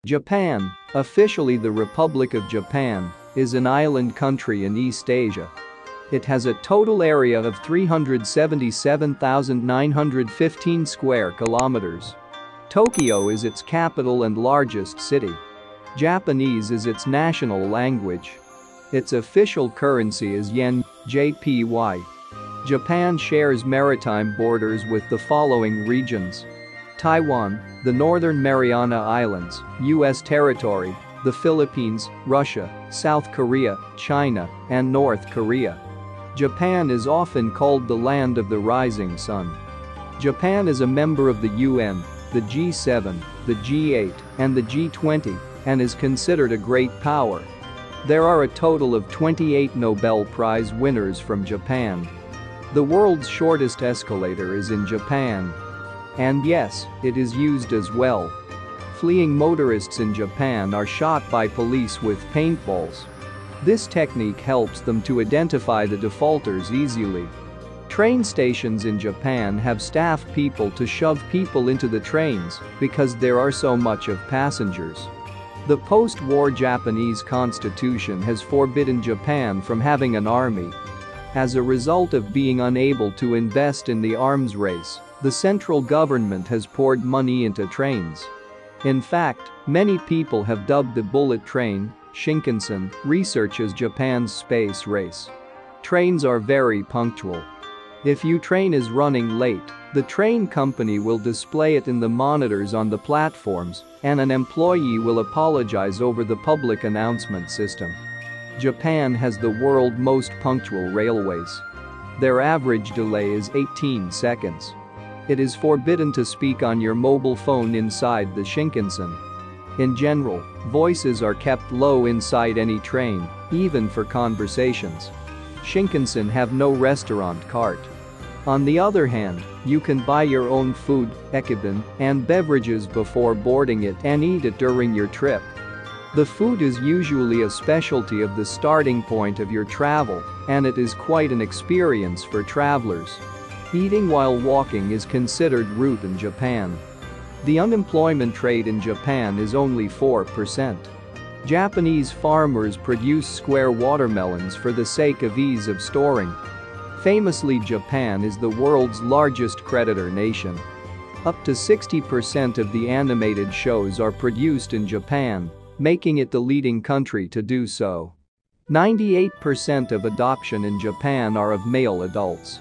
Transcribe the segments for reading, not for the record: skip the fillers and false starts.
Japan, officially the Republic of Japan, is an island country in East Asia. It has a total area of 377,915 square kilometers. Tokyo is its capital and largest city. Japanese is its national language. Its official currency is yen, JPY. Japan shares maritime borders with the following regions: Taiwan, the Northern Mariana Islands, U.S. territory, the Philippines, Russia, South Korea, China, and North Korea. Japan is often called the land of the rising sun. Japan is a member of the UN, the G7, the G8, and the G20, and is considered a great power. There are a total of 28 Nobel Prize winners from Japan. The world's shortest escalator is in Japan. And yes, it is used as well. Fleeing motorists in Japan are shot by police with paintballs. This technique helps them to identify the defaulters easily. Train stations in Japan have staff people to shove people into the trains because there are so much of passengers. The post-war Japanese constitution has forbidden Japan from having an army. As a result of being unable to invest in the arms race, the central government has poured money into trains. In fact, many people have dubbed the bullet train, Shinkansen, research as Japan's space race. Trains are very punctual. If your train is running late, the train company will display it in the monitors on the platforms, and an employee will apologize over the public announcement system. Japan has the world's most punctual railways. Their average delay is 18 seconds. It is forbidden to speak on your mobile phone inside the Shinkansen. In general, voices are kept low inside any train, even for conversations. Shinkansen have no restaurant cart. On the other hand, you can buy your own food, ekiben, and beverages before boarding it and eat it during your trip. The food is usually a specialty of the starting point of your travel, and it is quite an experience for travelers. Eating while walking is considered rude in Japan. The unemployment rate in Japan is only 4%. Japanese farmers produce square watermelons for the sake of ease of storing. Famously, Japan is the world's largest creditor nation. Up to 60% of the animated shows are produced in Japan, making it the leading country to do so. 98% of adoption in Japan are of male adults.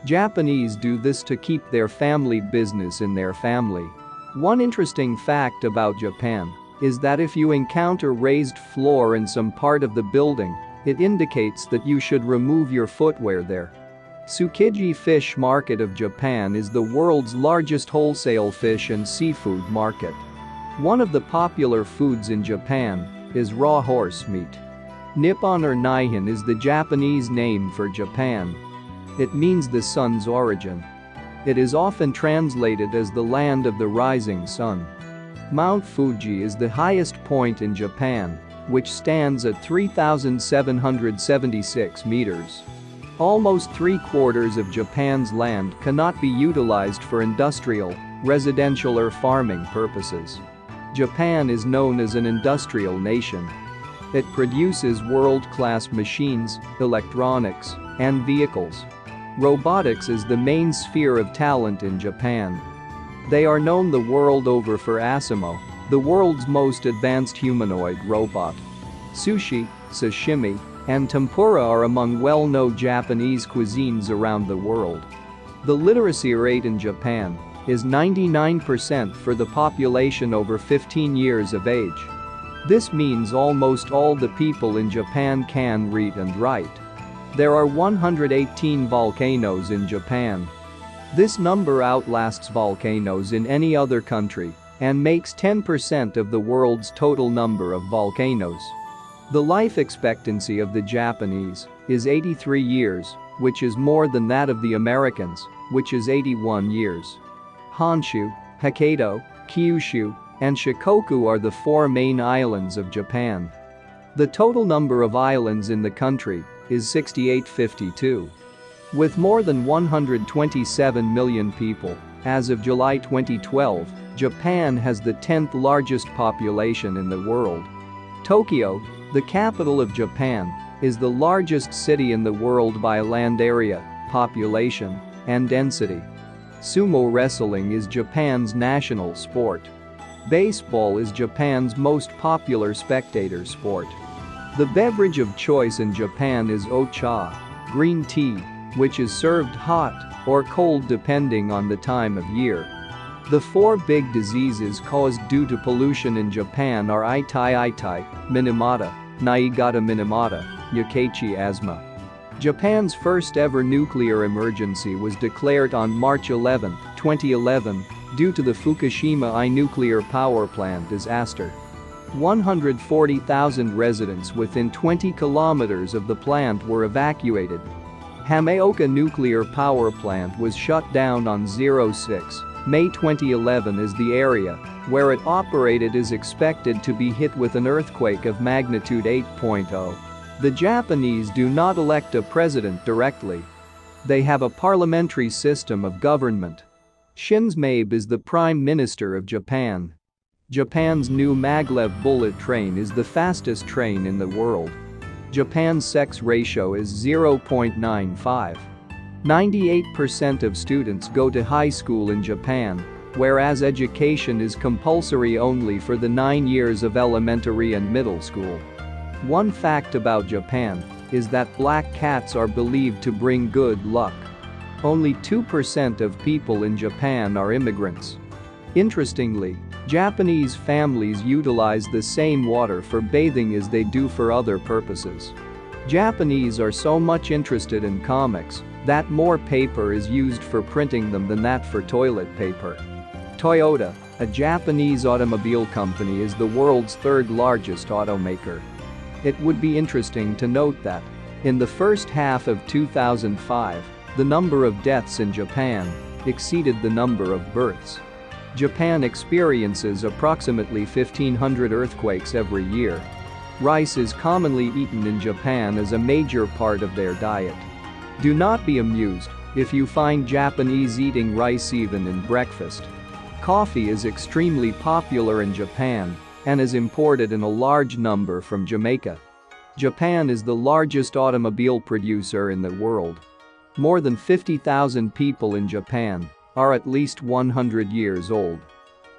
Japanese do this to keep their family business in their family. One interesting fact about Japan is that if you encounter raised floor in some part of the building, it indicates that you should remove your footwear there. Tsukiji Fish Market of Japan is the world's largest wholesale fish and seafood market. One of the popular foods in Japan is raw horse meat. Nippon or Nihon is the Japanese name for Japan. It means the sun's origin. It is often translated as the land of the rising sun. Mount Fuji is the highest point in Japan, which stands at 3,776 meters. Almost 3/4 of Japan's land cannot be utilized for industrial, residential or farming purposes. Japan is known as an industrial nation. It produces world-class machines, electronics, and vehicles. Robotics is the main sphere of talent in Japan. They are known the world over for Asimo, the world's most advanced humanoid robot. Sushi, sashimi, and tempura are among well-known Japanese cuisines around the world. The literacy rate in Japan is 99% for the population over 15 years of age. This means almost all the people in Japan can read and write. There are 118 volcanoes in Japan. This number outlasts volcanoes in any other country and makes 10% of the world's total number of volcanoes. The life expectancy of the Japanese is 83 years, which is more than that of the Americans, which is 81 years. Honshu, Hokkaido, Kyushu, and Shikoku are the 4 main islands of Japan. The total number of islands in the country is 6,852. With more than 127 million people, as of July 2012, Japan has the 10th largest population in the world. Tokyo, the capital of Japan, is the largest city in the world by land area, population, and density. Sumo wrestling is Japan's national sport. Baseball is Japan's most popular spectator sport. The beverage of choice in Japan is o-cha, green tea, which is served hot or cold depending on the time of year. The 4 big diseases caused due to pollution in Japan are itai, Minamata, Niigata Minamata, Yukachi asthma. Japan's first ever nuclear emergency was declared on March 11, 2011, due to the Fukushima I nuclear power plant disaster. 140,000 residents within 20 kilometers of the plant were evacuated. Hamaoka nuclear power plant was shut down on 6 May 2011 as the area where it operated is expected to be hit with an earthquake of magnitude 8.0. The Japanese do not elect a president directly. They have a parliamentary system of government. Shinzo Abe is the Prime Minister of Japan. Japan's new maglev bullet train is the fastest train in the world. Japan's sex ratio is 0.95. 98% of students go to high school in Japan, whereas education is compulsory only for the 9 years of elementary and middle school. One fact about Japan is that black cats are believed to bring good luck. Only 2% of people in Japan are immigrants. Interestingly, Japanese families utilize the same water for bathing as they do for other purposes. Japanese are so much interested in comics that more paper is used for printing them than that for toilet paper. Toyota, a Japanese automobile company, is the world's 3rd largest automaker. It would be interesting to note that, in the first half of 2005, the number of deaths in Japan exceeded the number of births. Japan experiences approximately 1,500 earthquakes every year. Rice is commonly eaten in Japan as a major part of their diet. Do not be amused if you find Japanese eating rice even in breakfast. Coffee is extremely popular in Japan and is imported in a large number from Jamaica. Japan is the largest automobile producer in the world. More than 50,000 people in Japan are at least 100 years old.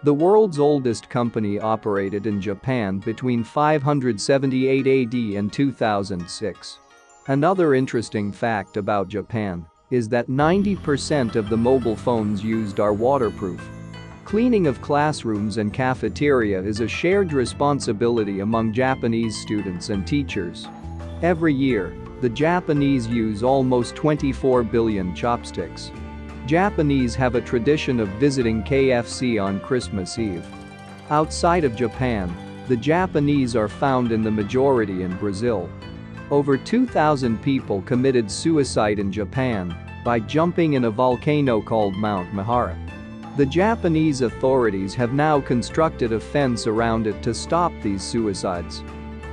The world's oldest company operated in Japan between 578 AD and 2006. Another interesting fact about Japan is that 90% of the mobile phones used are waterproof. Cleaning of classrooms and cafeteria is a shared responsibility among Japanese students and teachers. Every year, the Japanese use almost 24 billion chopsticks. Japanese have a tradition of visiting KFC on Christmas Eve. Outside of Japan, the Japanese are found in the majority in Brazil. Over 2,000 people committed suicide in Japan by jumping in a volcano called Mount Mahara. The Japanese authorities have now constructed a fence around it to stop these suicides.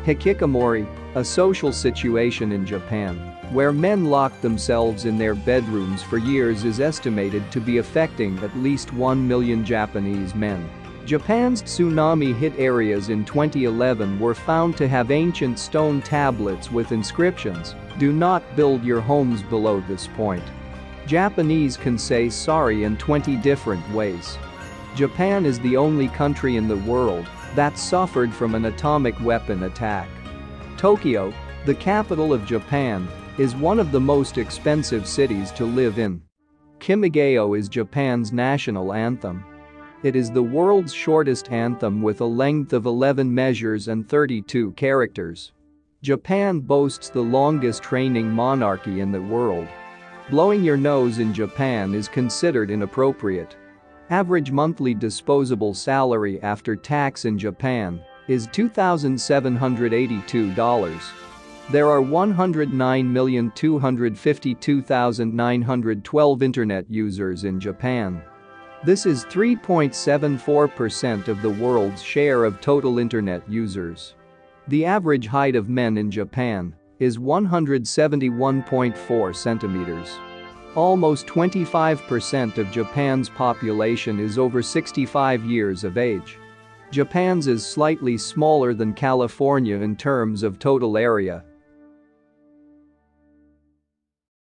Hikikomori, a social situation in Japan where men lock themselves in their bedrooms for years, is estimated to be affecting at least 1 million Japanese men. Japan's tsunami-hit areas in 2011 were found to have ancient stone tablets with inscriptions, "Do not build your homes below this point." Japanese can say sorry in 20 different ways. Japan is the only country in the world that suffered from an atomic weapon attack. Tokyo, the capital of Japan, is one of the most expensive cities to live in. Kimageo is Japan's national anthem. It is the world's shortest anthem with a length of 11 measures and 32 characters. Japan boasts the longest reigning monarchy in the world. Blowing your nose in Japan is considered inappropriate. Average monthly disposable salary after tax in Japan is $2,782. There are 109,252,912 internet users in Japan. This is 3.74% of the world's share of total internet users. The average height of men in Japan is 171.4 centimeters. Almost 25% of Japan's population is over 65 years of age. Japan's is slightly smaller than California in terms of total area,